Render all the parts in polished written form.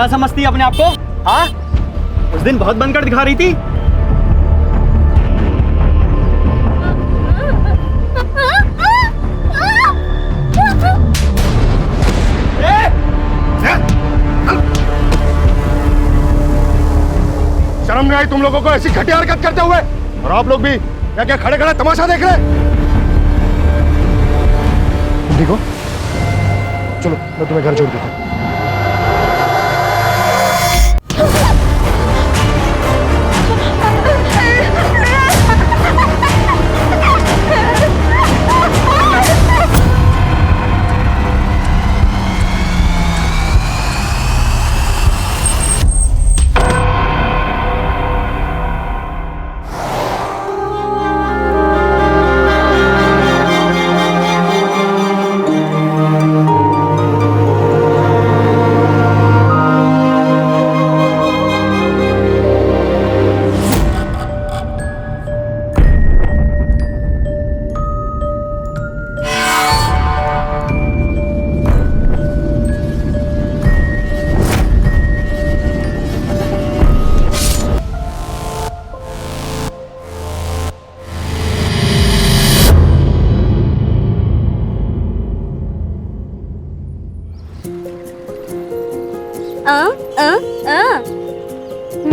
क्या समझती है अपने आप को? हाँ, उस दिन बहुत बनकर दिखा रही थी। शर्म नहीं आई तुम लोगों को ऐसी घटिया हरकत करते हुए? और आप लोग भी क्या क्या खड़े खड़े तमाशा देख रहे? तुम ठीक हो? चलो मैं तुम्हें घर छोड़ देता हूँ।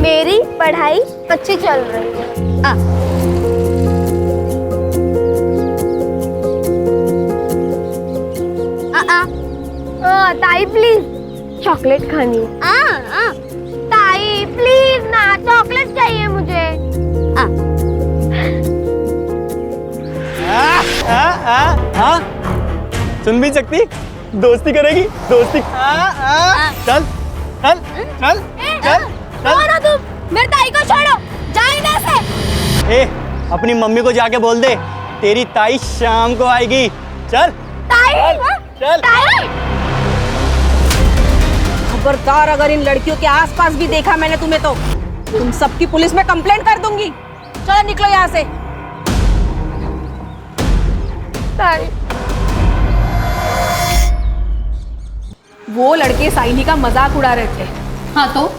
मेरी पढ़ाई अच्छी चल रही है। ताई प्लीज चॉकलेट खानी है। ताई प्लीज ना, चॉकलेट चाहिए मुझे। सुन भी सकती, दोस्ती करेगी, दोस्ती। चल चल चल चल छोड़ो तुम, मेरे ताई को छोड़ो, जाओ इधर से। ए, अपनी मम्मी को जाके बोल दे तेरी ताई शाम को आएगी। चल ताई, चल ताई। खबरदार, अगर इन लड़कियों के आसपास भी देखा मैंने तुम्हें तो तुम सबकी पुलिस में कंप्लेंट कर दूंगी। चलो निकलो यहाँ से। ताई, वो लड़के साइनी का मजाक उड़ा रहे थे। हाँ तो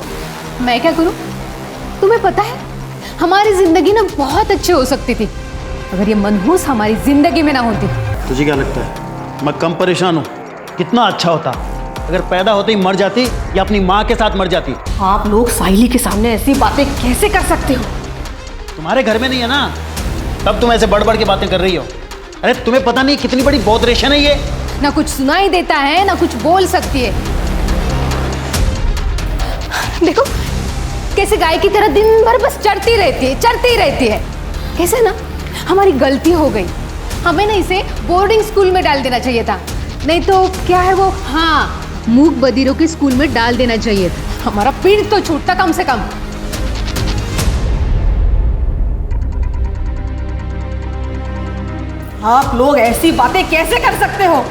मैं क्या करूं? तुम्हें पता है हमारी जिंदगी ना बहुत अच्छी हो सकती थी अगर ये मनहूस हमारी जिंदगी में ना होती। तुझे क्या लगता है मैं कम परेशान हूँ? कितना अच्छा होता अगर पैदा होते ही मर जाती या अपनी माँ के साथ मर जाती। आप लोग साहिली के सामने ऐसी बातें कैसे कर सकते हो? तुम्हारे घर में नहीं है ना, तब तुम ऐसे बढ़ बढ़ के बातें कर रही हो। अरे तुम्हें पता नहीं कितनी बड़ी बॉदरेशन है ये। ना कुछ सुनाई देता है ना कुछ बोल सकती है। देखो कैसे गाय की तरह दिन भर बस चढ़ती रहती है। कैसे ना हमारी गलती हो गई, हमें ना इसे बोर्डिंग स्कूल में डाल देना चाहिए था। नहीं तो क्या है वो, हाँ, मूक बधिरों के स्कूल में डाल देना चाहिए था। हमारा पीठ तो छूटता कम से कम। आप लोग ऐसी बातें कैसे कर सकते हो?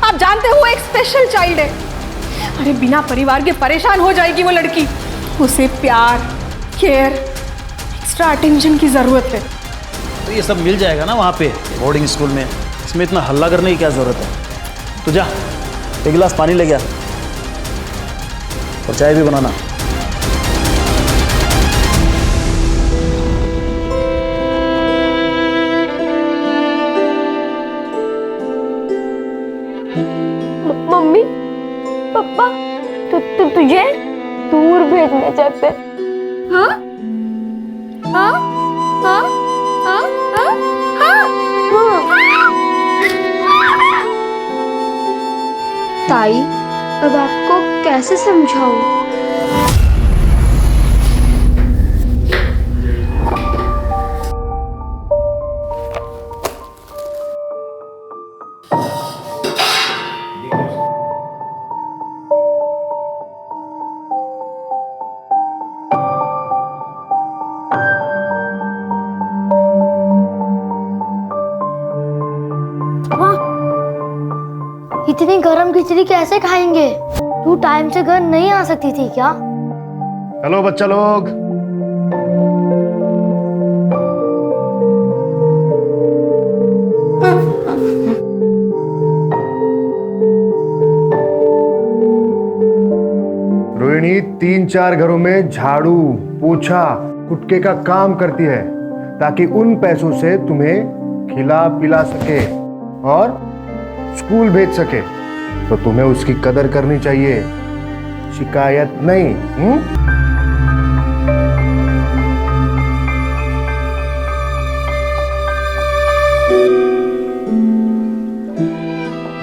आप जानते हो वो एक स्पेशल चाइल्ड है। अरे बिना परिवार के परेशान हो जाएगी वो लड़की। उसे प्यार, केयर, एक्स्ट्रा अटेंशन की जरूरत है। तो ये सब मिल जाएगा ना वहाँ पे बोर्डिंग स्कूल में। इसमें इतना हल्ला करने की क्या जरूरत है? तू जा, एक गिलास पानी ले गया और चाय भी बनाना। मम्मी पापा तुझे दूर भेजने चाहते। हाँ हाँ हाँ हाँ हाँ हाँ। ताई, अब आपको कैसे समझाऊं? इतनी गरम खिचड़ी कैसे खाएंगे? तू टाइम से घर नहीं आ सकती थी क्या? हेलो बच्चा लोग, रोहिणी रोहिणी 3-4 घरों में झाड़ू, पोछा, कुटके का काम करती है ताकि उन पैसों से तुम्हें खिला पिला सके और स्कूल भेज सके। तो तुम्हें उसकी कदर करनी चाहिए, शिकायत नहीं।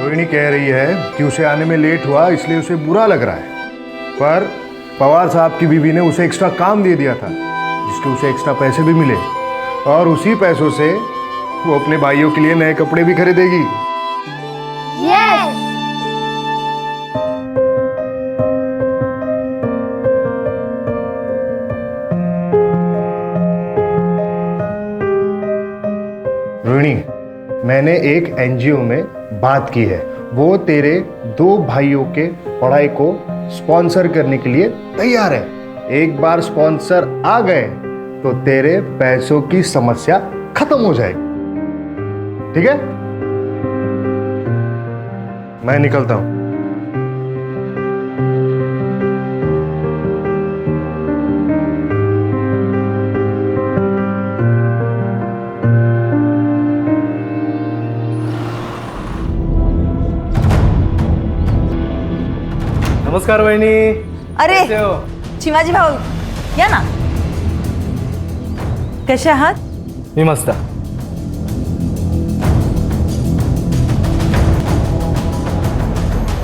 रोहिणी कह रही है कि उसे आने में लेट हुआ इसलिए उसे बुरा लग रहा है, पर पवार साहब की बीवी ने उसे एक्स्ट्रा काम दे दिया था जिसके उसे एक्स्ट्रा पैसे भी मिले और उसी पैसों से वो अपने भाइयों के लिए नए कपड़े भी खरीदेगी। यस। रोहिणी, मैंने एक एनजीओ में बात की है, वो तेरे 2 भाइयों के पढ़ाई को स्पॉन्सर करने के लिए तैयार है। एक बार स्पॉन्सर आ गए तो तेरे पैसों की समस्या खत्म हो जाएगी। ठीक है, मैं निकलता हूं। नमस्कार वहिनी. अरे कसे हो? चिमाजी भाऊ या ना. कसे आहात? मी मस्त.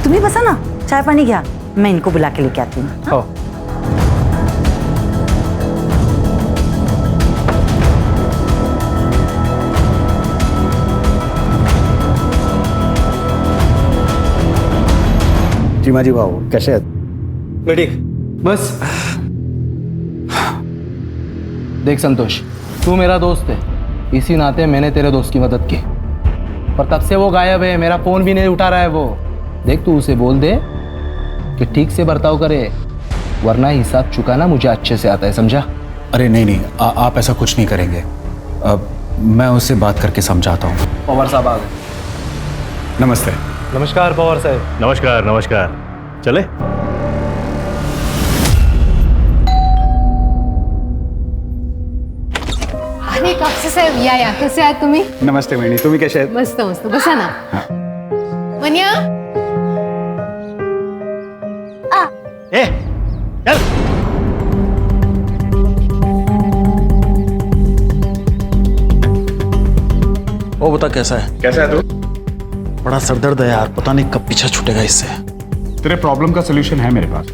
तुम्ही बसा ना, चाय पानी घ्या, मैं इनको बुला के लेके आती हूँ. हो. चिमाजी भाऊ कसे आहेत? मी ठीक. बस देख संतोष, तू मेरा दोस्त है, इसी नाते मैंने तेरे दोस्त की मदद की, पर तब से वो गायब है, मेरा फोन भी नहीं उठा रहा है वो. देख तू उसे बोल दे कि ठीक से बर्ताव करे, वरना हिसाब चुकाना मुझे अच्छे से आता है, समझा? अरे नहीं, आप ऐसा कुछ नहीं करेंगे. अब मैं उससे बात करके समझाता हूँ. पवार साहब आ गए. नमस्ते. नमस्कार पवार साहेब. नमस्कार नमस्कार. चले. अरे कापसे साहेब या कसे आहात तुम्ही? नमस्ते वहिनी, तुम्ही कसे आहेत? मस्त मस्त, बसा ना. मन्या ए चल. वो बता कैसा है? कैसा है तू? बड़ा सरदर्द है यार, पता नहीं कब पीछा छूटेगा इससे. तेरे प्रॉब्लम का सोल्यूशन है मेरे पास.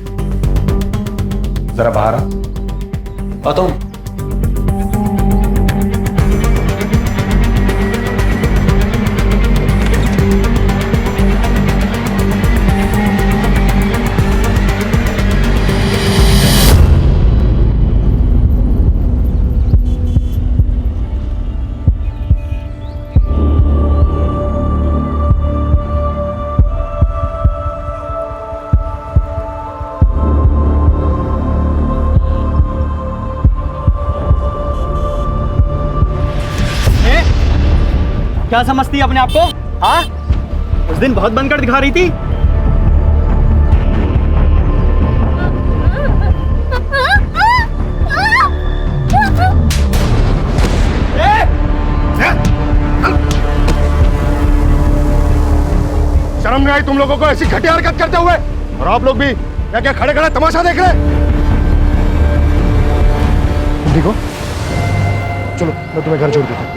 जरा बाहर आ. आता हूँ. क्या समझती है अपने आप को? हाँ, उस दिन बहुत बनकर दिखा रही थी. शर्म नहीं आई तुम लोगों को ऐसी घटिया हरकत करते हुए? और आप लोग भी क्या क्या खड़े खड़े तमाशा देख रहे? तुम ठीक हो? चलो मैं तुम्हें घर छोड़ देता हूँ.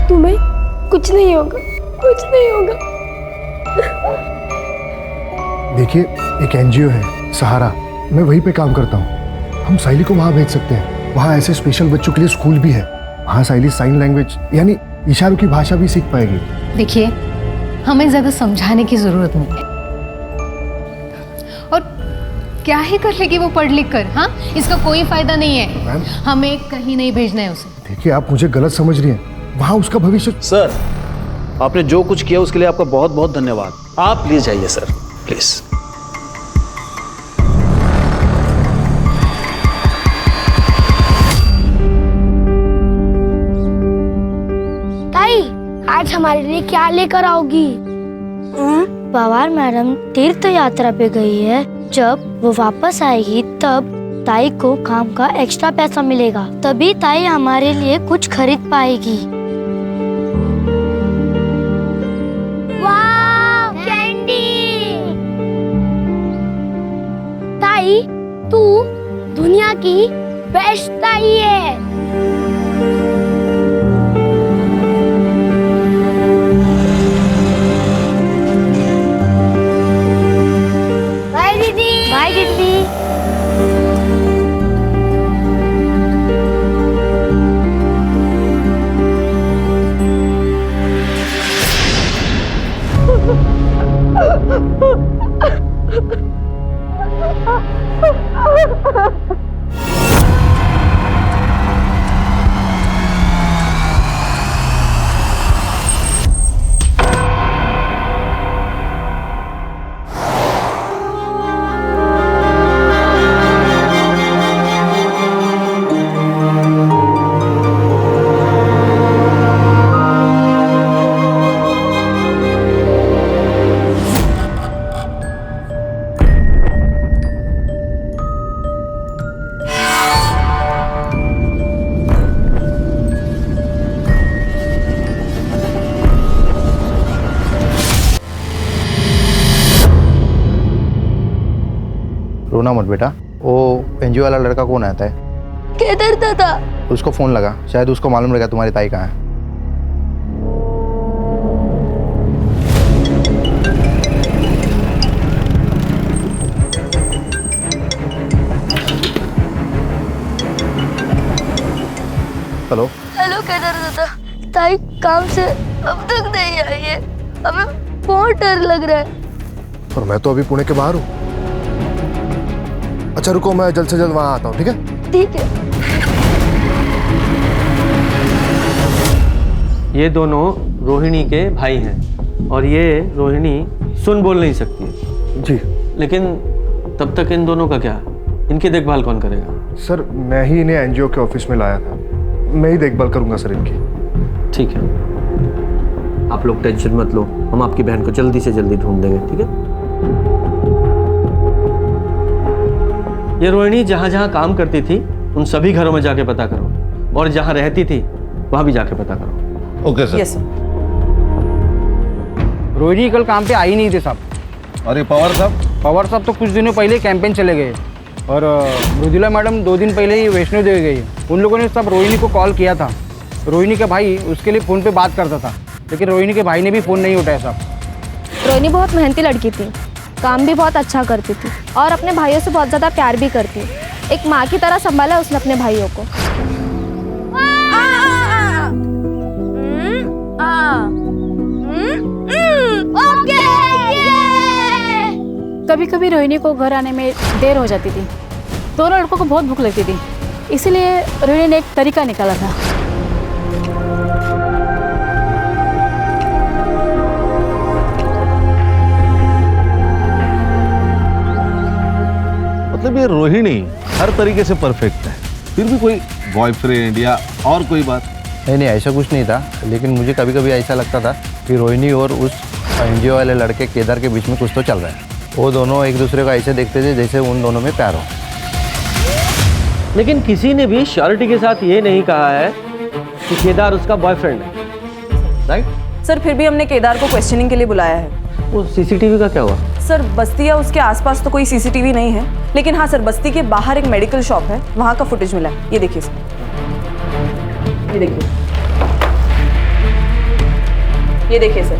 तुम्हें कुछ नहीं होगा, कुछ नहीं होगा. देखिए, एक एनजीओ है सहारा, मैं वहीं पे काम करता हूँ. हम साइली को वहाँ भेज सकते हैं. वहाँ ऐसे स्पेशल बच्चों के लिए स्कूल भी है. वहाँ साइली साइन लैंग्वेज यानी इशारों की भाषा भी सीख पाएगी. देखिए, हमें ज्यादा समझाने की जरूरत नहीं है. और क्या ही कर लेगी वो पढ़ लिख कर? हाँ, इसका कोई फायदा नहीं है. मैम? हमें कहीं नहीं भेजना है उसे. देखिए, आप मुझे गलत समझ रही हैं. वहाँ उसका भविष्य. सर, आपने जो कुछ किया उसके लिए आपका बहुत बहुत धन्यवाद. आप प्लीज जाइए सर, प्लीज. ताई, आज हमारे लिए क्या लेकर आओगी? पवार मैडम तीर्थ यात्रा पे गई है, जब वो वापस आएगी तब ताई को काम का एक्स्ट्रा पैसा मिलेगा, तभी ताई हमारे लिए कुछ खरीद पाएगी। वाह, कैंडी! ताई, तू दुनिया की बेस्ट ताई है। बाय दीदी। बाय दीदी। रोना मत बेटा। वो एनजीओ वाला लड़का कौन आता है? केदार दादा। उसको फोन लगा, शायद उसको मालूम रहेगा तुम्हारी ताई कहाँ है। हेलो हेलो केदार दादा, ताई काम से अब तक नहीं आई है, हमें बहुत डर लग रहा है। और मैं तो अभी पुणे के बाहर हूँ। अच्छा रुको, मैं जल्द से जल्द वहाँ आता हूँ, ठीक है? ठीक है। ये दोनों रोहिणी के भाई हैं और ये रोहिणी सुन बोल नहीं सकती है। जी। लेकिन तब तक इन दोनों का क्या, इनकी देखभाल कौन करेगा? सर मैं ही इन्हें एनजीओ के ऑफिस में लाया था, मैं ही देखभाल करूंगा सर इनकी। ठीक है, आप लोग टेंशन मत लो, हम आपकी बहन को जल्दी से जल्दी ढूंढ देंगे, ठीक है? ये रोहिणी जहाँ जहाँ काम करती थी उन सभी घरों में जाके पता करो, और जहाँ रहती थी वहाँ भी जाके पता करो। Okay sir. Yes sir. Rohini कल काम पे आई नहीं थे साहब। अरे पवार साहब? पवार साहब तो कुछ दिनों पहले कैंपेन चले गए, और मृदुला मैडम 2 दिन पहले ही वैष्णो देवी गई। उन लोगों ने सब रोहिणी को कॉल किया था। रोहिणी का भाई उसके लिए फ़ोन पे बात करता था, लेकिन रोहिणी के भाई ने भी फ़ोन नहीं उठाया साहब। रोहिणी बहुत मेहनती लड़की थी, काम भी बहुत अच्छा करती थी और अपने भाइयों से बहुत ज़्यादा प्यार भी करती। एक माँ की तरह संभाला उसने अपने भाइयों को। कभी कभी रोहिणी को घर आने में देर हो जाती थी। दोनों लड़कों को बहुत भूख लगती थी, इसीलिए रोहिणी ने एक तरीका निकाला था। मतलब ये रोहिणी हर तरीके से परफेक्ट है, फिर भी कोई बॉयफ्रेंड या और कोई बात? नहीं, ऐसा कुछ नहीं था, लेकिन मुझे कभी कभी ऐसा लगता था कि रोहिणी और उस एनजीओ वाले लड़के केदार के बीच में कुछ तो चल रहा है। वो दोनों एक दूसरे को ऐसे देखते थे जैसे उन दोनों में प्यार हो। लेकिन किसी ने भी श्योरिटी के साथ ये नहीं कहा है कि केदार उसका बॉयफ्रेंड है, राइट? सर फिर भी हमने केदार को क्वेश्चनिंग के लिए बुलाया है। वो सीसीटीवी का क्या हुआ? सर बस्ती या उसके आसपास तो कोई सीसीटीवी नहीं है, लेकिन हाँ सर बस्ती के बाहर एक मेडिकल शॉप है, वहाँ का फुटेज मिला है। ये देखिए सर, ये देखिए, ये देखिए सर,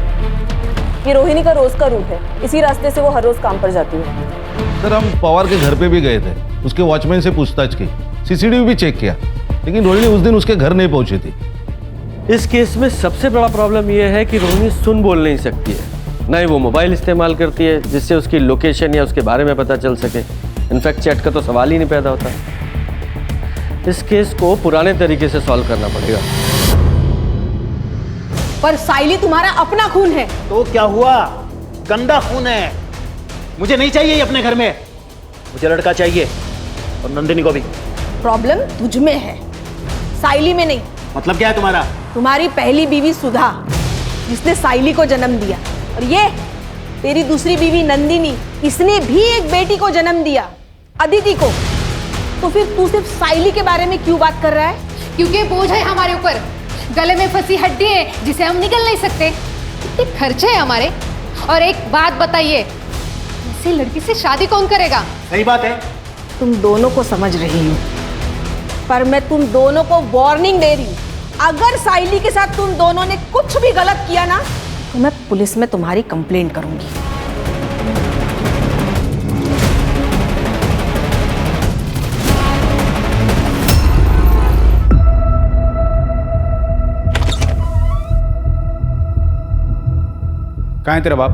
ये रोहिणी का रोज का रूट है। इसी रास्ते से वो हर रोज काम पर जाती है। सर हम पवार के घर पे भी गए थे, उसके वॉचमैन से पूछताछ की, सीसीटीवी भी चेक किया, लेकिन रोहिणी उस दिन उसके घर नहीं पहुंची थी। इस केस में सबसे बड़ा प्रॉब्लम यह है कि रोहिणी सुन बोल नहीं सकती है, न ही वो मोबाइल इस्तेमाल करती है जिससे उसकी लोकेशन या उसके बारे में पता चल सके। इनफैक्ट चैट का तो सवाल ही नहीं पैदा होता। इस केस को पुराने तरीके से सॉल्व करना पड़ेगा। पर साइली तुम्हारा अपना खून है। तो क्या हुआ, गंदा खून है, मुझे नहीं चाहिए ये अपने घर में। मुझे लड़का चाहिए, और नंदिनी को भी। प्रॉब्लम तुझ में है, साइली में नहीं। मतलब क्या है तुम्हारा? तुम्हारी पहली बीवी सुधा, जिसने साइली को जन्म दिया, और तेरी दूसरी बीवी नंदिनी, इसने भी एक बेटी को जन्म दिया, अदिति को। तो फिर तू सिर्फ साइली के बारे में क्यों बात कर रहा है? क्योंकि बोझ है हमारे ऊपर, गले में फंसी हड्डी है जिसे हम निकल नहीं सकते, कितने खर्चे हैं हमारे। और एक बात बताइए, ऐसी लड़की से शादी कौन करेगा? सही बात है। तुम दोनों को समझ रही हूँ, पर मैं तुम दोनों को वार्निंग दे रही हूँ, अगर साइली के साथ तुम दोनों ने कुछ भी गलत किया ना, तो मैं पुलिस में तुम्हारी कंप्लेंट करूंगी। कहाँ है तेरा बाप?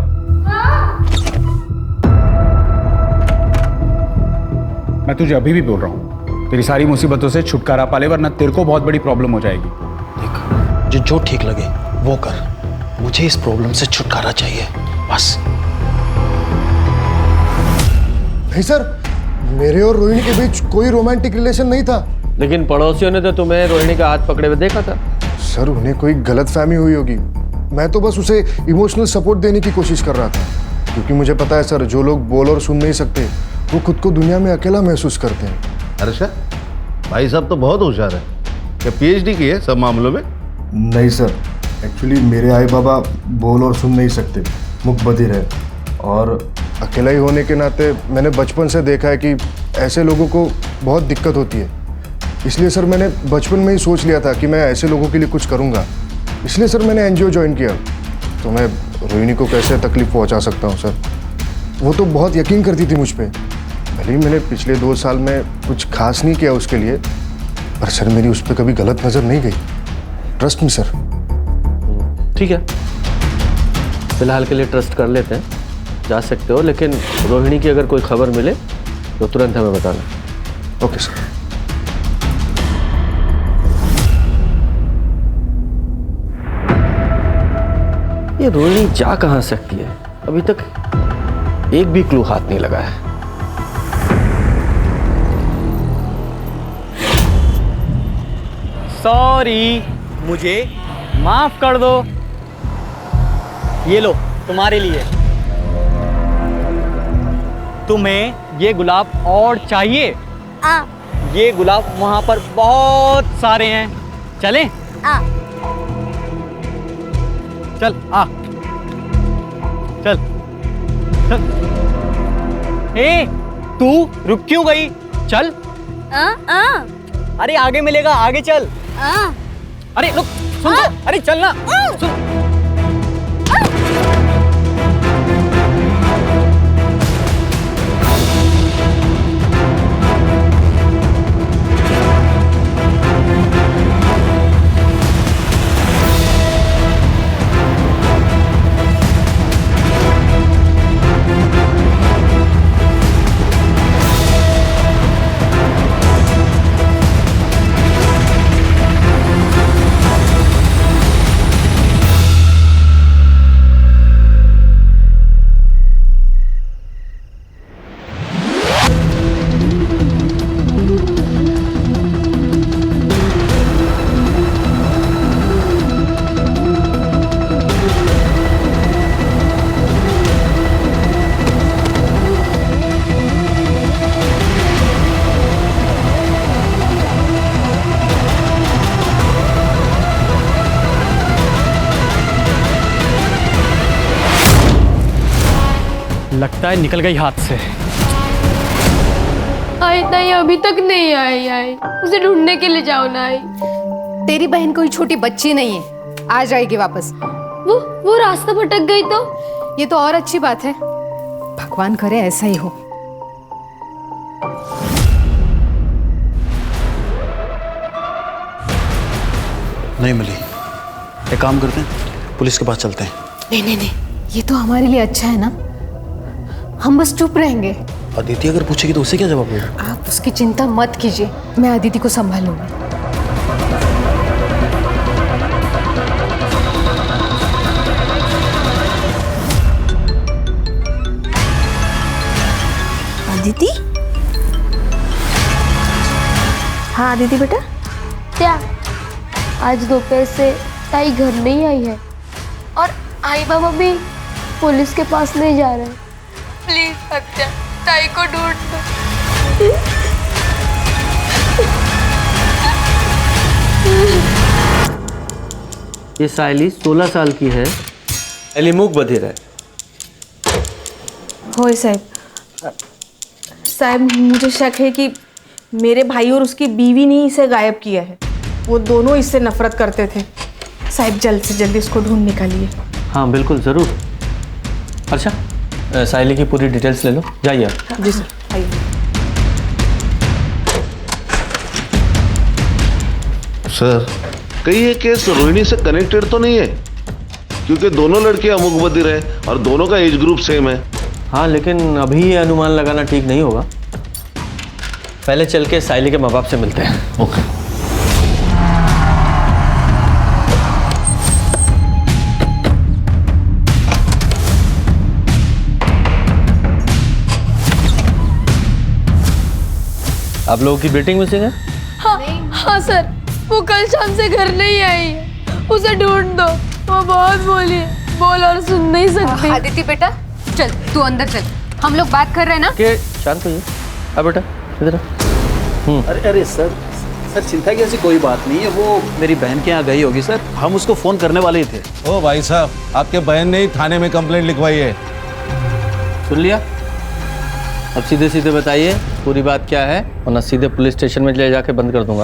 मैं तुझे अभी भी बोल रहा हूँ, तेरी सारी मुसीबतों से छुटकारा पा ले, वरना तेरे को बहुत बड़ी प्रॉब्लम हो जाएगी। देख, जो ठीक लगे वो कर, मुझे इस प्रॉब्लम से छुटकारा चाहिए बस। नहीं सर, मेरे और रोहिणी के बीच कोई रोमांटिक रिलेशन नहीं था। लेकिन पड़ोसियों ने तो तुम्हें रोहिणी का हाथ पकड़े हुए देखा था। सर, उन्हें कोई गलतफहमी हुई होगी। मैं तो बस उसे इमोशनल सपोर्ट देने की कोशिश कर रहा था, क्योंकि मुझे पता है सर, जो लोग बोल और सुन नहीं सकते वो खुद को दुनिया में अकेला महसूस करते हैं। हर्षा, भाई साहब तो बहुत होशियार है। क्या पीएचडी की है सब मामलों में? नहीं सर, एक्चुअली मेरे आई बाबा बोल और सुन नहीं सकते, मुख बधिर है, और अकेला ही होने के नाते मैंने बचपन से देखा है कि ऐसे लोगों को बहुत दिक्कत होती है। इसलिए सर मैंने बचपन में ही सोच लिया था कि मैं ऐसे लोगों के लिए कुछ करूँगा। इसलिए सर मैंने एनजीओ ज्वाइन किया। तो मैं रोहिणी को कैसे तकलीफ पहुंचा सकता हूं सर? वो तो बहुत यकीन करती थी मुझ पे। भले ही मैंने पिछले 2 साल में कुछ खास नहीं किया उसके लिए, पर सर मेरी उस पर कभी गलत नज़र नहीं गई। Trust me sir. ठीक है, फिलहाल के लिए ट्रस्ट कर लेते हैं, जा सकते हो, लेकिन रोहिणी की अगर कोई खबर मिले तो तुरंत हमें बताना। Okay sir. ये रोहिणी जा कहाँ सकती है? अभी तक एक भी क्लू हाथ नहीं लगा है। सॉरी, मुझे माफ कर दो। ये लो तुम्हारे लिए। तुम्हें ये गुलाब और चाहिए? ये गुलाब वहां पर बहुत सारे हैं, चलें? चल आ, चल चल। ए, तू रुक क्यों गई? चल। अरे आगे मिलेगा, आगे चल। अरे रुक, सुन तो, अरे चलना, सुन। लगता है निकल गई हाथ से। आई ताई अभी तक नहीं आई। उसे ढूंढने के लिए जाओ ना। आई, तेरी बहन कोई छोटी बच्ची नहीं है, आ जाएगी वापस। वो रास्ता भटक गई तो? ये तो और अच्छी बात है, भगवान करे ऐसा ही हो। नहीं मिली, एक काम करते हैं, पुलिस के पास चलते हैं। नहीं, ये तो हमारे लिए अच्छा है ना, हम बस चुप रहेंगे। अदिति अगर पूछेगी तो उसे क्या जवाब देगा? आप उसकी चिंता मत कीजिए, मैं अदिति को संभालूंगी। अदिति? हाँ अदिति बेटा। क्या आज दोपहर से ताई घर नहीं आई है और आई बाबा भी पुलिस के पास नहीं जा रहे हैं। प्लीज सत्या, ताई को ढूंढ दो। ये सायली 16 साल की है, सायली मूक बधिर है। होय साहब, साहब मुझे शक है कि मेरे भाई और उसकी बीवी ने इसे गायब किया है। वो दोनों इससे नफरत करते थे। साहब जल्द से जल्द इसको ढूंढ निकालिए। हाँ बिल्कुल ज़रूर। अच्छा, सायली की पूरी डिटेल्स ले लो, जाइए आप। जी सर, आइए। सर, कहीं ये केस रोहिणी से कनेक्टेड तो नहीं है? क्योंकि दोनों लड़के अमुक बधिर हैं और दोनों का एज ग्रुप सेम है। हाँ, लेकिन अभी ये अनुमान लगाना ठीक नहीं होगा। पहले चल के सायली के माँ बाप से मिलते हैं। ओके। आप लोगों की बेटिंग मिसिंग है? हाँ सर, वो कल शाम से घर नहीं आई है। उसे ढूंढ दो। वो बहुत बोली है, बोल और सुन नहीं सकती। आदित्य बेटा चल, तू अंदर चल, हम लोग बात कर रहे हैं ना। के शांत होइए। अब बेटा इधर। अरे सर चिंता की ऐसी कोई बात नहीं है। वो मेरी बहन के यहाँ गई होगी सर, हम उसको फ़ोन करने वाले ही थे। ओ भाई साहब, आपके बहन ने ही थाने में कंप्लेंट लिखवाई है। सुन लिया? अब सीधे सीधे बताइए पूरी बात क्या है, वरना सीधे पुलिस स्टेशन में ले जाके बंद कर दूंगा।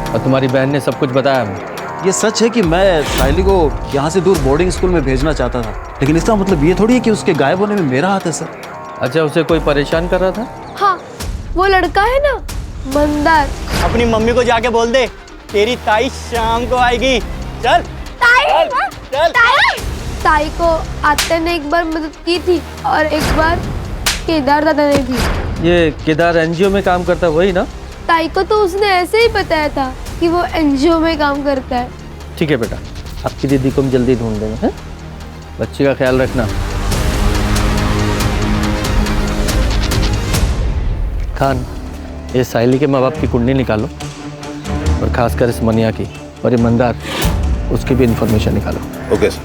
और तुम्हारी बहन ने सब कुछ बताया हमें। ये सच है कि मैं सायली को यहाँ से दूर बोर्डिंग स्कूल में भेजना चाहता था, लेकिन इसका मतलब ये थोड़ी है कि उसके गायब होने में मेरा हाथ है सर। अच्छा, उसे कोई परेशान कर रहा था? हाँ, वो लड़का है ना, मंदार। अपनी मम्मी को जाके बोल दे तेरी ताई शाम को आएगी। चल चल। ताई को आते ने एक बार मदद की थी और एक बार केदार दादा ने भी। ये केदार एनजीओ में काम करता है वही ना? ताई को तो उसने ऐसे ही बताया था कि वो एनजीओ में काम करता है। ठीक है बेटा, आपकी दीदी को हम जल्दी ढूंढ देंगे। हैं? बच्ची का ख्याल रखना। खान, ये सायली के माँ बाप की कुंडली निकालो और खासकर इस मनिया की, और ये मंदार, उसकी भी इंफॉर्मेशन निकालो। Okay sir.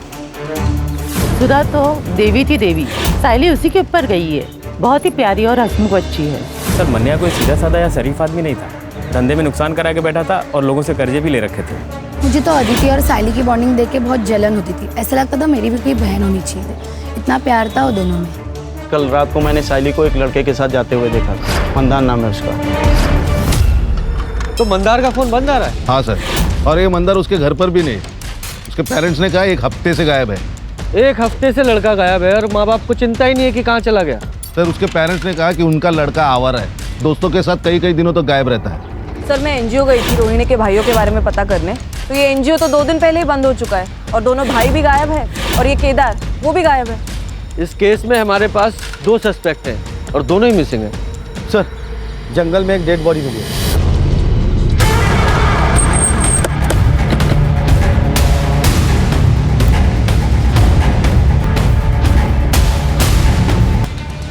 सुधा तो देवी थी देवी, सायली उसी के ऊपर गई है। बहुत ही प्यारी और हंसमुख बच्ची है। सर, मन्या कोई सीधा साधा या शरीफ आदमी नहीं था। धंधे में नुकसान करा के बैठा था और लोगों से कर्जे भी ले रखे थे। मुझे तो अदिति और सायली की बॉन्डिंग देख के बहुत जलन होती थी। ऐसा लगता था मेरी भी कोई बहन होनी चाहिए। इतना प्यार था वो दोनों में। कल रात को मैंने सायली को एक लड़के के साथ जाते हुए देखा था, मंदार नाम है उसका। तो मंदार का फोन बंद आ रहा है? हाँ सर, और ये मंदार उसके घर पर भी नहीं। उसके पेरेंट्स ने कहा 1 हफ्ते से गायब है। 1 हफ्ते से लड़का गायब है और माँ बाप को चिंता ही नहीं है कि कहाँ चला गया। सर, उसके पेरेंट्स ने कहा कि उनका लड़का आवारा है, दोस्तों के साथ कई दिनों तक गायब रहता है। सर, मैं एनजीओ गई थी रोहिणी के भाइयों के बारे में पता करने, तो ये एनजीओ तो 2 दिन पहले ही बंद हो चुका है और दोनों भाई भी गायब है और ये केदार वो भी गायब है। इस केस में हमारे पास 2 सस्पेक्ट हैं और दोनों ही मिसिंग हैं। सर, जंगल में एक डेड बॉडी मिली है।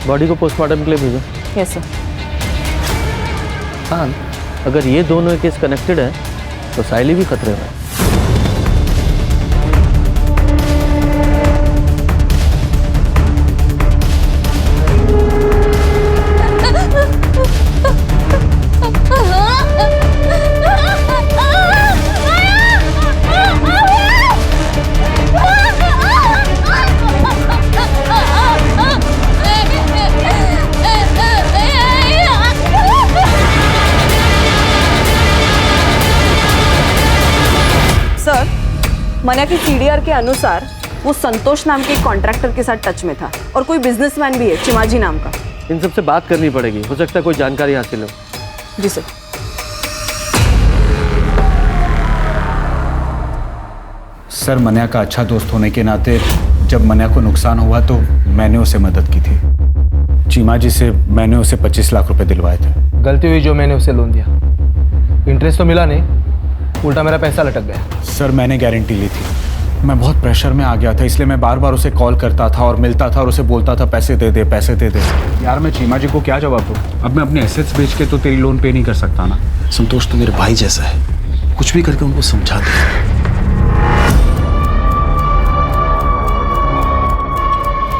बॉडी को पोस्टमार्टम के लिए भेजो। Yes sir. हाँ, अगर ये दोनों केस कनेक्टेड है तो सायली भी खतरे में है। मनिया की सीडीआर के अनुसार वो संतोष नाम के एक कॉन्ट्रैक्टर के साथ टच में था और कोई बिजनेसमैन भी है चिमाजी नाम का। इन सबसे बात करनी पड़ेगी, हो सकता है कोई जानकारी हासिल हो। जी सर। सर, मनिया का अच्छा दोस्त होने के नाते जब मनिया को नुकसान हुआ तो मैंने उसे मदद की थी। चीमा जी से मैंने उसे 25 लाख रुपए दिलवाए थे। गलती हुई जो मैंने उसे लोन दिया। इंटरेस्ट तो मिला नहीं, उल्टा मेरा पैसा लटक गया। सर, मैंने गारंटी ली थी। मैं बहुत प्रेशर में आ गया था, इसलिए मैं बार बार उसे कॉल करता था और मिलता था और उसे बोलता था पैसे दे दे, पैसे दे दे। यार, मैं चीमा जी को क्या जवाब दूँ? अब मैं अपने एसेट्स बेच के तो तेरी लोन पे नहीं कर सकता ना। संतोष तो मेरे भाई जैसा है, कुछ भी करके उनको समझा दे।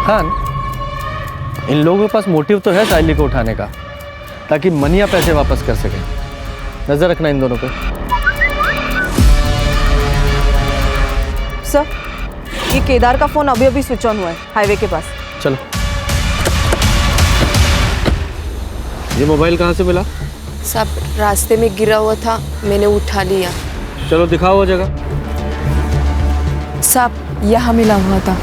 खान, इन लोगों के पास मोटिव तो है साइली को उठाने का, ताकि मनिया पैसे वापस कर सके। नजर रखना इन दोनों पे। सर, ये केदार का फोन अभी अभी स्विच ऑन हुआ है हाईवे के पास। चलो। ये मोबाइल कहाँ से मिला? सब रास्ते में गिरा हुआ था, मैंने उठा लिया। चलो दिखाओ वो जगह। सब यहाँ मिला हुआ था।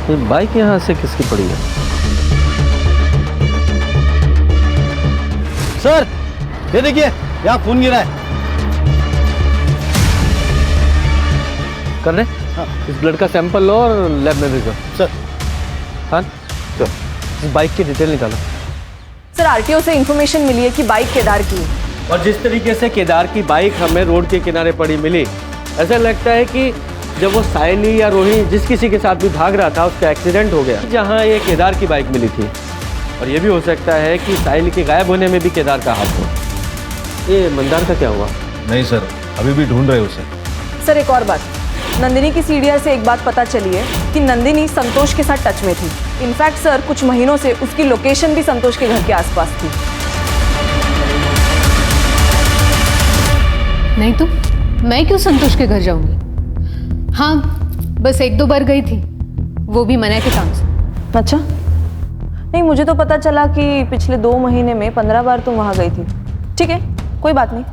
ये बाइक यहाँ से किसकी पड़ी है? सर, ये देखिए, यहाँ खून गिरा है। कर रहे? हाँ। इस ब्लड का सैंपल लो और लैब में भेजो। सर। हाँ, तो इस बाइक की डिटेल निकालो। सर, आरटीओ से इंफॉर्मेशन मिली है कि बाइक केदार की है। और जिस तरीके से केदार की बाइक हमें रोड के किनारे पड़ी मिली, ऐसा लगता है कि जब वो साइली या रोहिणी जिस किसी के साथ भी भाग रहा था उसका एक्सीडेंट हो गया, जहाँ ये केदार की बाइक मिली थी। और ये भी हो सकता है कि साइली के गायब होने में भी केदार का हाथ हो। ये मंदार का क्या हुआ? नहीं सर, अभी भी ढूंढ रहे उसे। सर, एक और बात, नंदिनी की सीडीआर से एक बात पता चली है कि नंदिनी संतोष के साथ टच में थी। इनफैक्ट सर, कुछ महीनों से उसकी लोकेशन भी संतोष के घर के आसपास थी। नहीं तो मैं क्यों संतोष के घर जाऊंगी? हाँ, बस 1-2 बार गई थी, वो भी मना के काम से। अच्छा, नहीं, मुझे तो पता चला कि पिछले 2 महीने में 15 बार तुम वहाँ गई थी। ठीक है, कोई बात नहीं,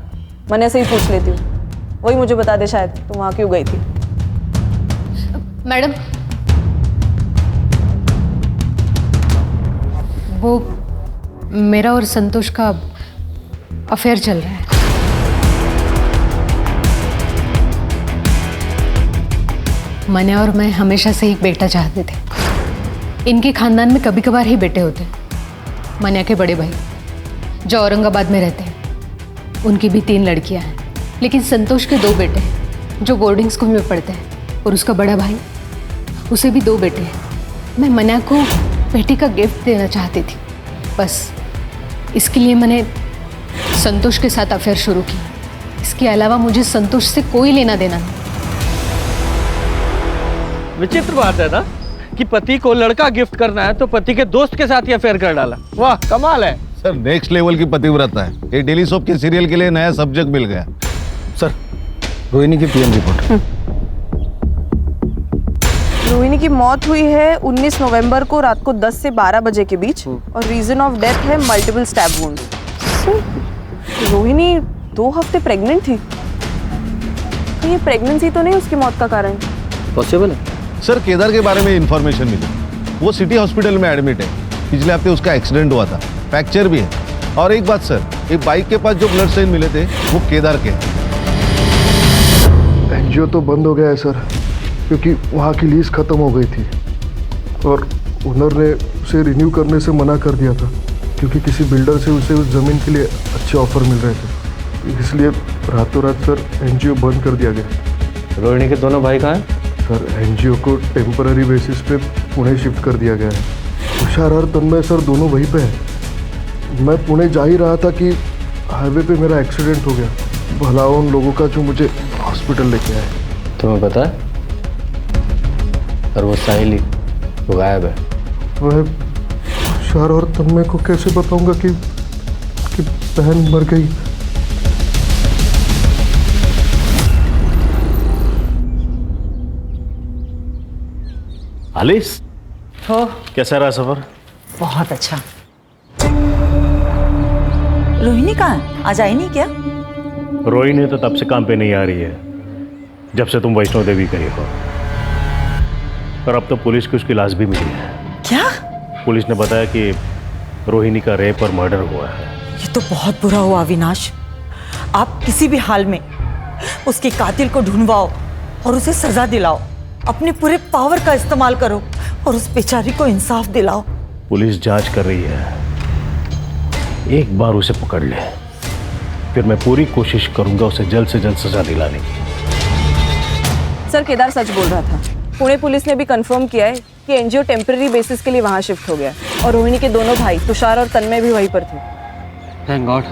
मैंने ऐसे ही पूछ लेती हूँ। वही मुझे बता दे शायद तुम वहाँ क्यों गई थी। मैडम, वो मेरा और संतोष का अफेयर चल रहा है। मने और मैं हमेशा से एक बेटा चाहते थे। इनके खानदान में कभी कभार ही बेटे होते हैं। मनिया के बड़े भाई जो औरंगाबाद में रहते हैं, उनकी भी 3 लड़कियां हैं, लेकिन संतोष के 2 बेटे हैं जो बोर्डिंग स्कूल में पढ़ते हैं, और उसका बड़ा भाई, उसे भी 2 बेटे हैं। मैं मनिया को बेटी का गिफ्ट देना चाहती थी, बस इसके लिए मैंने संतोष के साथ अफेयर शुरू किया। इसके अलावा मुझे संतोष से कोई लेना देना नहीं। विचित्र बात है ना कि पति को लड़का गिफ्ट करना है तो पति के दोस्त के साथ ही अफेयर कर डाला। वाह, कमाल है। सर, नेक्स्ट लेवल की पतिव्रता है। ये डेली सोप के सीरियल के लिए नया सब्जेक्ट मिल गया। सर, रोहिणी की पीएम रिपोर्ट। रोहिणी की मौत हुई है 19 नवंबर को रात को 10 से 12 बजे के बीच, और रीजन ऑफ डेथ है मल्टीपल स्टैब वुंड्स। रोहिणी 2 हफ्ते प्रेग्नेंट थी, तो ये प्रेगनेंसी तो नहीं उसकी मौत का कारण? पॉसिबल है सर। केदार के बारे में इंफॉर्मेशन मिली, वो सिटी हॉस्पिटल में एडमिट है। पिछले हफ्ते उसका एक्सीडेंट हुआ था, फ्रैक्चर भी है। और एक बात सर, एक बाइक के पास जो ब्लड साइन मिले थे वो केदार के हैं। एनजीओ तो बंद हो गया है सर, क्योंकि वहाँ की लीज खत्म हो गई थी और ओनर ने उसे रिन्यू करने से मना कर दिया था, क्योंकि किसी बिल्डर से उसे उस ज़मीन के लिए अच्छे ऑफर मिल रहे थे। इसलिए रातों रात सर एनजीओ बंद कर दिया गया। रोहिणी के दोनों भाई कहाँ हैं? सर, एनजीओ को टेम्पररी बेसिस पे पुणे शिफ्ट कर दिया गया है। तुषार और तन्मय सर दोनों वहीं पे हैं। मैं पुणे जा ही रहा था कि हाईवे पे मेरा एक्सीडेंट हो गया। भला उन लोगों का जो मुझे हॉस्पिटल लेके आए। तुम्हें पता है? और वो साहिली वो गायब है। मैं तुषार और तन्मय को कैसे बताऊंगा कि बहन मर गई? आलिस, कैसा रहा सफर? बहुत अच्छा। रोहिणी कहाँ है? आज आई नहीं क्या? रोहिणी तो तब से काम पे नहीं आ रही है जब से तुम वैष्णो देवी गई हो। और अब तो पुलिस की उसकी लाश भी मिली है। क्या? पुलिस ने बताया कि रोहिणी का रेप और मर्डर हुआ है। ये तो बहुत बुरा हुआ अविनाश। आप किसी भी हाल में उसके कातिल को ढूंढवाओ और उसे सजा दिलाओ। अपने पूरे पावर का इस्तेमाल करो और उस बेचारी को इंसाफ दिलाओ। पुलिस जांच कर रही है, एक बार उसे पकड़ ले, फिर मैं पूरी कोशिश करूंगा उसे जल्द से जल्द सजा दिलाने की। सर, केदार सच बोल रहा था। पुणे पुलिस ने भी कंफर्म किया है कि एनजीओ टेम्पररी बेसिस के लिए वहां शिफ्ट हो गया, और रोहिणी के दोनों भाई तुषार और तन्मय भी वहीं पर थे। Thank God.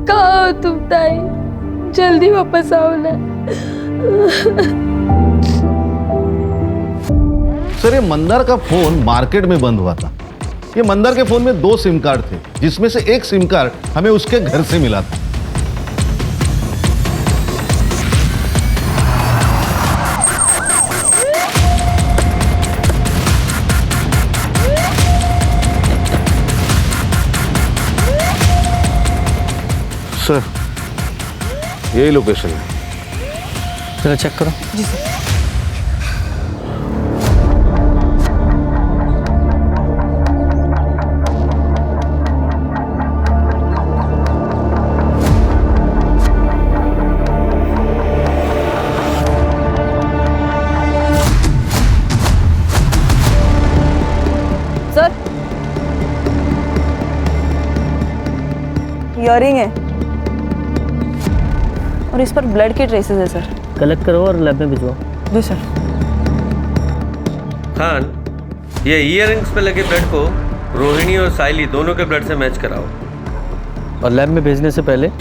कहाँ हो तुम ताई? जल्दी वापस आओ ना। सर, ये मंदार का फोन मार्केट में बंद हुआ था। ये मंदार के फोन में 2 सिम कार्ड थे, जिसमें से एक सिम कार्ड हमें उसके घर से मिला था। सर, यही लोकेशन है। चलो चेक करो। जी सर। सर, ईयरिंग है और इस पर ब्लड के ट्रेसेस है सर। कलेक्ट करो और लैब में भिजवाओ। जी सर। खान, ये ईयरिंग्स पे लगे ब्लड को रोहिणी और साइली दोनों के ब्लड से मैच कराओ और लैब में भेजने से पहले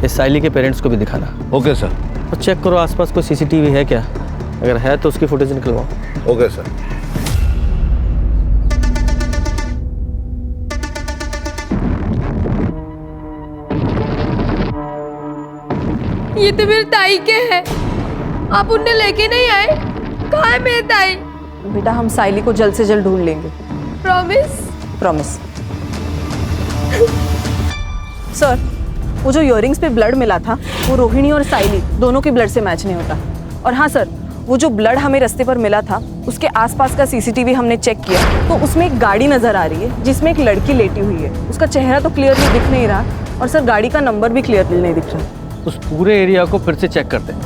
इस साइली के पेरेंट्स को भी दिखाना। Okay sir. और चेक करो आसपास कोई सीसीटीवी है क्या, अगर है तो उसकी फुटेज निकलवाओ। Okay sir. ये तो मेरे ताई के हैं। आप उन्हें लेके नहीं आए? कहाँ है मेरे ताई? बेटा, हम साइली को जल्द से जल्द ढूंढ लेंगे। प्रॉमिस? प्रॉमिस। सर, वो जो ईयरिंग्स पे ब्लड मिला था वो रोहिणी और साइली दोनों के ब्लड से मैच नहीं होता। और हाँ सर, वो जो ब्लड हमें रास्ते पर मिला था उसके आसपास का सीसीटीवी हमने चेक किया तो उसमें एक गाड़ी नजर आ रही है जिसमें एक लड़की लेटी हुई है। उसका चेहरा तो क्लियरली दिख नहीं रहा और सर गाड़ी का नंबर भी क्लियरली नहीं दिख रहा। उस पूरे एरिया को फिर से चेक करते हैं।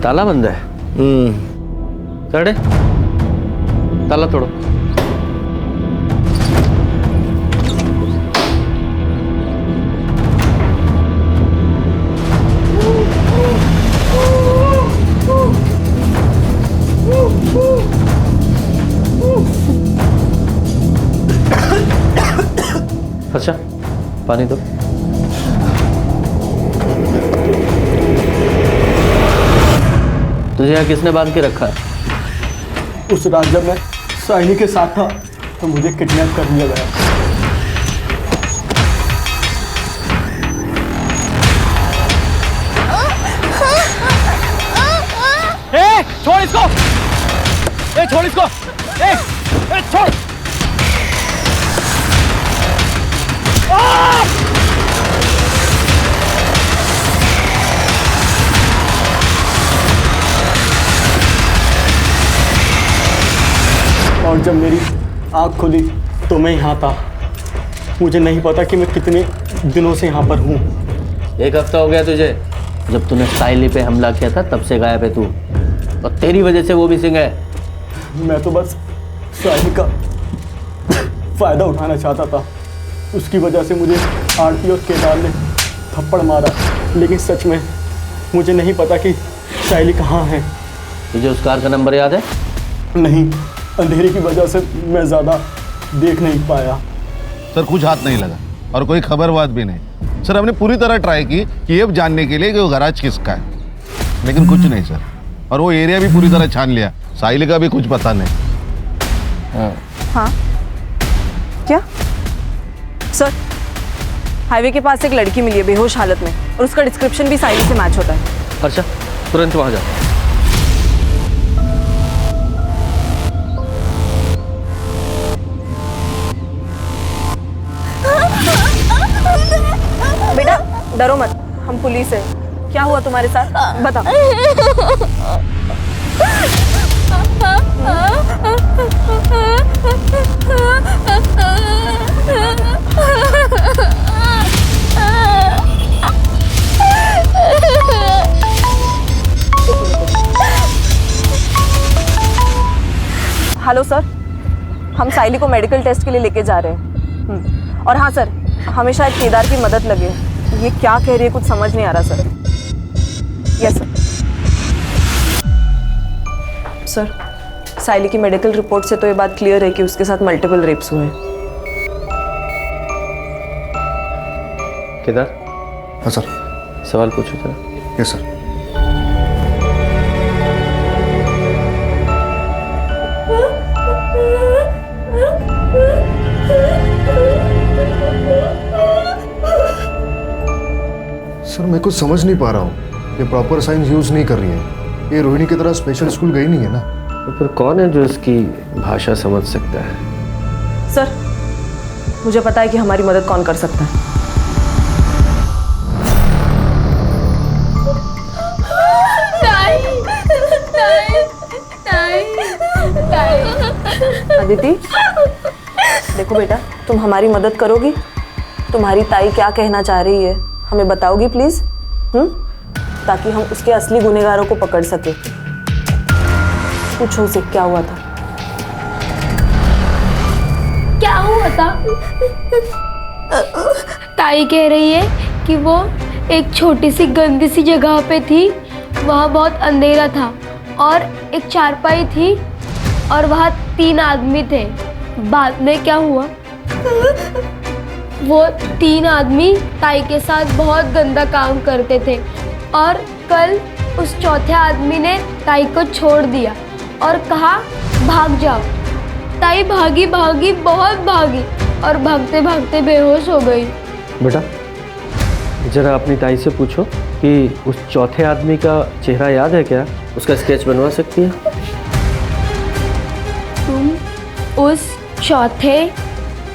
ताला बंद है। करे ताला तोड़ो। अच्छा, पानी दो। तुझे यहाँ किसने बांध के रखा है? उस रात जब मैं साहिनी के साथ था तो मुझे किडनैप कर लिया गया। छोड़ इसको! छोड़ इसको! छोड़! और जब मेरी आँख खुली तो मैं यहाँ था। मुझे नहीं पता कि मैं कितने दिनों से यहाँ पर हूँ। 1 हफ्ता हो गया तुझे। जब तूने साइली पे हमला किया था तब से गायब है तू, और तेरी वजह से वो भी सिंह है। मैं तो बस साहिनी का फ़ायदा उठाना चाहता था। उसकी वजह से मुझे आरती और केदार ने थप्पड़ मारा, लेकिन सच में मुझे नहीं पता कि साइली कहाँ है। तुझे उस कार का नंबर याद है? नहीं, अंधेरे की वजह से मैं ज़्यादा देख नहीं पाया। सर, कुछ हाथ नहीं लगा और कोई खबर बात भी नहीं। सर, हमने पूरी तरह ट्राई की कि ये जानने के लिए कि वो गैराज किसका है, लेकिन कुछ नहीं सर। और वो एरिया भी पूरी तरह छान लिया, साहिल का भी कुछ पता नहीं। हाँ, क्या सर? हाईवे के पास एक लड़की मिली है बेहोश हालत में और उसका डिस्क्रिप्शन भी साहिल से मैच होता है। अच्छा, तुरंत वहां जा। बेटा डरो मत, हम पुलिस है। क्या हुआ तुम्हारे साथ, बताओ। हेलो सर, हम साइली को मेडिकल टेस्ट के लिए लेके जा रहे हैं। और हाँ सर, हमें शायद केदार की मदद लगे। ये क्या कह रही है कुछ समझ नहीं आ रहा सर। Yes sir. सर, साइली की मेडिकल रिपोर्ट से तो ये बात क्लियर है कि उसके साथ मल्टीपल रेप्स हुए हैं। केदार। हाँ सर। सवाल पूछो जरा। Yes sir. सर मैं कुछ समझ नहीं पा रहा हूँ, ये प्रॉपर साइंस यूज नहीं कर रही है। ये रोहिणी की तरह स्पेशल स्कूल गई नहीं है ना। तो फिर कौन है जो इसकी भाषा समझ सकता है? सर मुझे पता है कि हमारी मदद कौन कर सकता है। अदिति देखो बेटा, तुम हमारी मदद करोगी? तुम्हारी ताई क्या कहना चाह रही है हमें बताओगी प्लीज? ताकि हम उसके असली गुनहगारों को पकड़ सके। पूछो उसे क्या हुआ था। क्या हुआ था? ताई कह रही है कि वो एक छोटी सी गंदी सी जगह पे थी, वहाँ बहुत अंधेरा था और एक चारपाई थी और वहाँ 3 आदमी थे। बाद में क्या हुआ, वो 3 आदमी ताई के साथ बहुत गंदा काम करते थे और कल उस चौथे आदमी ने ताई को छोड़ दिया और कहा भाग जाओ। ताई भागी भागी बहुत भागी और भागते भागते बेहोश हो गई। बेटा जरा अपनी ताई से पूछो कि उस चौथे आदमी का चेहरा याद है क्या? उसका स्केच बनवा सकती है? तुम उस चौथे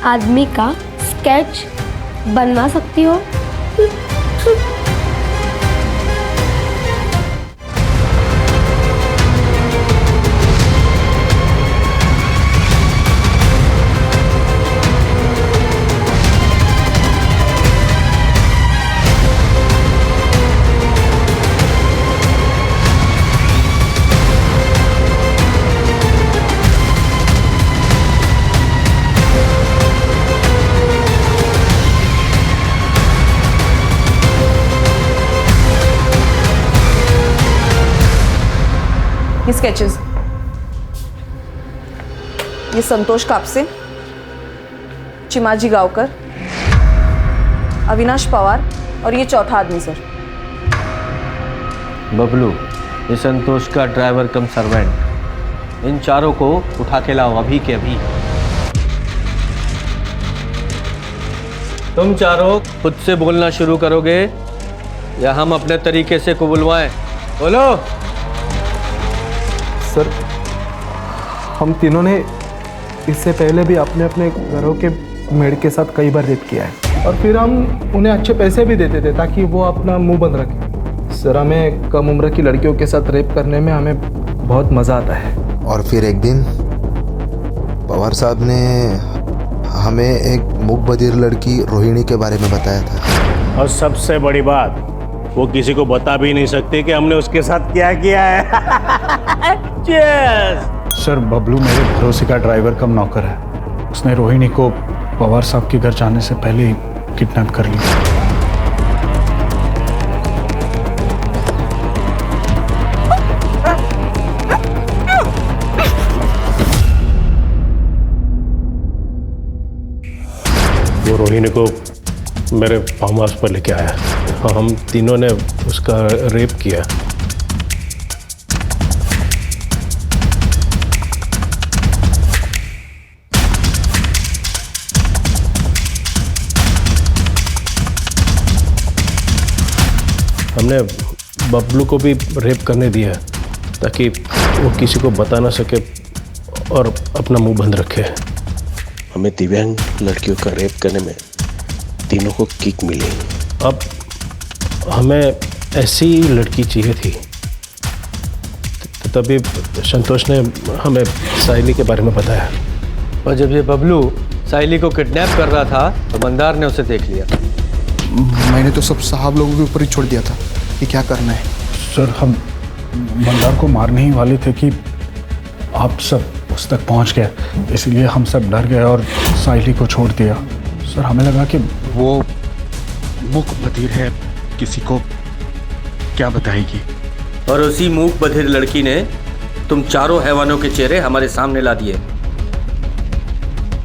आदमी का स्केच बनवा सकती हो? ये स्केचेस, ये संतोष कापसे, चिमाजी गांवकर, अविनाश पवार और ये चौथा आदमी सर। बबलू, ये संतोष का ड्राइवर कम सर्वेंट। इन चारों को उठा के लाओ अभी के अभी। तुम चारों खुद से बोलना शुरू करोगे या हम अपने तरीके से को बुलवाएं? बोलो। सर हम तीनों ने इससे पहले भी अपने अपने घरों के मेड के साथ कई बार रेप किया है और फिर हम उन्हें अच्छे पैसे भी देते थे ताकि वो अपना मुंह बंद रखें। सर हमें कम उम्र की लड़कियों के साथ रेप करने में हमें बहुत मज़ा आता है। और फिर एक दिन पवार साहब ने हमें एक मूक बधिर लड़की रोहिणी के बारे में बताया था। और सबसे बड़ी बात, वो किसी को बता भी नहीं सकती कि हमने उसके साथ क्या किया है। सर बबलू मेरे भरोसे का ड्राइवर कम नौकर है। उसने रोहिणी को पवार साहब के घर जाने से पहले ही किडनैप कर लिया। वो रोहिणी को मेरे फार्म हाउस पर लेके आया। हम तीनों ने उसका रेप किया। हमने बबलू को भी रेप करने दिया ताकि वो किसी को बता ना सके और अपना मुंह बंद रखे। हमें दिव्यांग लड़कियों का रेप करने में तीनों को किक मिली। अब हमें ऐसी लड़की चाहिए थी, तभी संतोष ने हमें साइली के बारे में बताया। और जब ये बबलू साइली को किडनैप कर रहा था तो मंदार ने उसे देख लिया। मैंने तो सब साहब लोगों के ऊपर ही छोड़ दिया था कि क्या करना है। सर हम मंदार को मारने ही वाले थे कि आप सब उस तक पहुंच गए, इसलिए हम सब डर गए और साइली को छोड़ दिया। सर हमें लगा कि वो मूक बधिर है, किसी को क्या बताएगी। और उसी मूक बधिर लड़की ने तुम चारों हैवानों के चेहरे हमारे सामने ला दिए।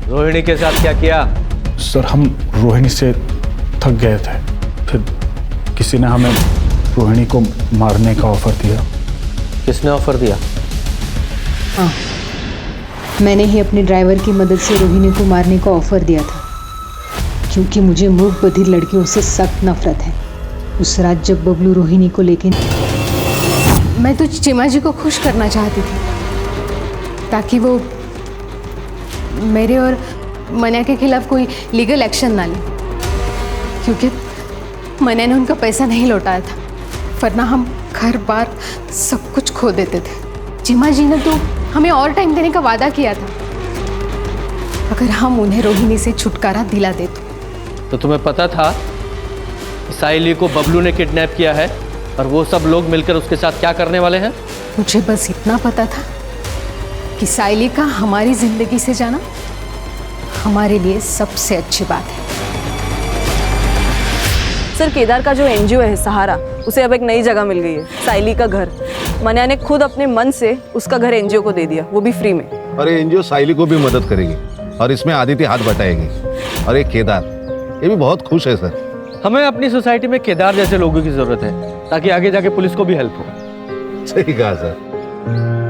रोहिणी के साथ क्या किया? सर हम रोहिणी से थक गए थे, फिर किसी ने हमें रोहिणी को मारने का ऑफर दिया। किसने ऑफर दिया? हाँ, मैंने ही अपने ड्राइवर की मदद से रोहिणी को मारने का ऑफर दिया था, क्योंकि मुझे मूक बधिर लड़कियों से सख्त नफरत है। उस रात जब बबलू रोहिणी को लेके, मैं तो चीमा जी को खुश करना चाहती थी ताकि वो मेरे और मन्या के खिलाफ कोई लीगल एक्शन ना ले, क्योंकि मन्या ने उनका पैसा नहीं लौटाया था, वरना हम घर बार सब कुछ खो देते थे। चीमा जी ने तो हमें और टाइम देने का वादा किया था अगर हम उन्हें रोहिणी से छुटकारा दिला देते। तो तुम्हें पता था कि साइली को बबलू ने किडनैप किया है और वो सब लोग मिलकर उसके साथ क्या करने वाले हैं? मुझे बस इतना पता था कि साइली का हमारी जिंदगी से जाना हमारे लिए सबसे अच्छी बात है। सर, केदार का जो एनजीओ है सहारा, उसे अब एक नई जगह मिल गई है, साइली का घर। मन्या ने खुद अपने मन से उसका घर एनजीओ को दे दिया, वो भी फ्री में। अरे एनजीओ साइली को भी मदद करेगी और इसमें आदित्य हाथ बटाएगी। और एक केदार, ये भी बहुत खुश है सर। हमें अपनी सोसाइटी में केदार जैसे लोगों की जरूरत है ताकि आगे जाके पुलिस को भी हेल्प हो। सही कहा सर।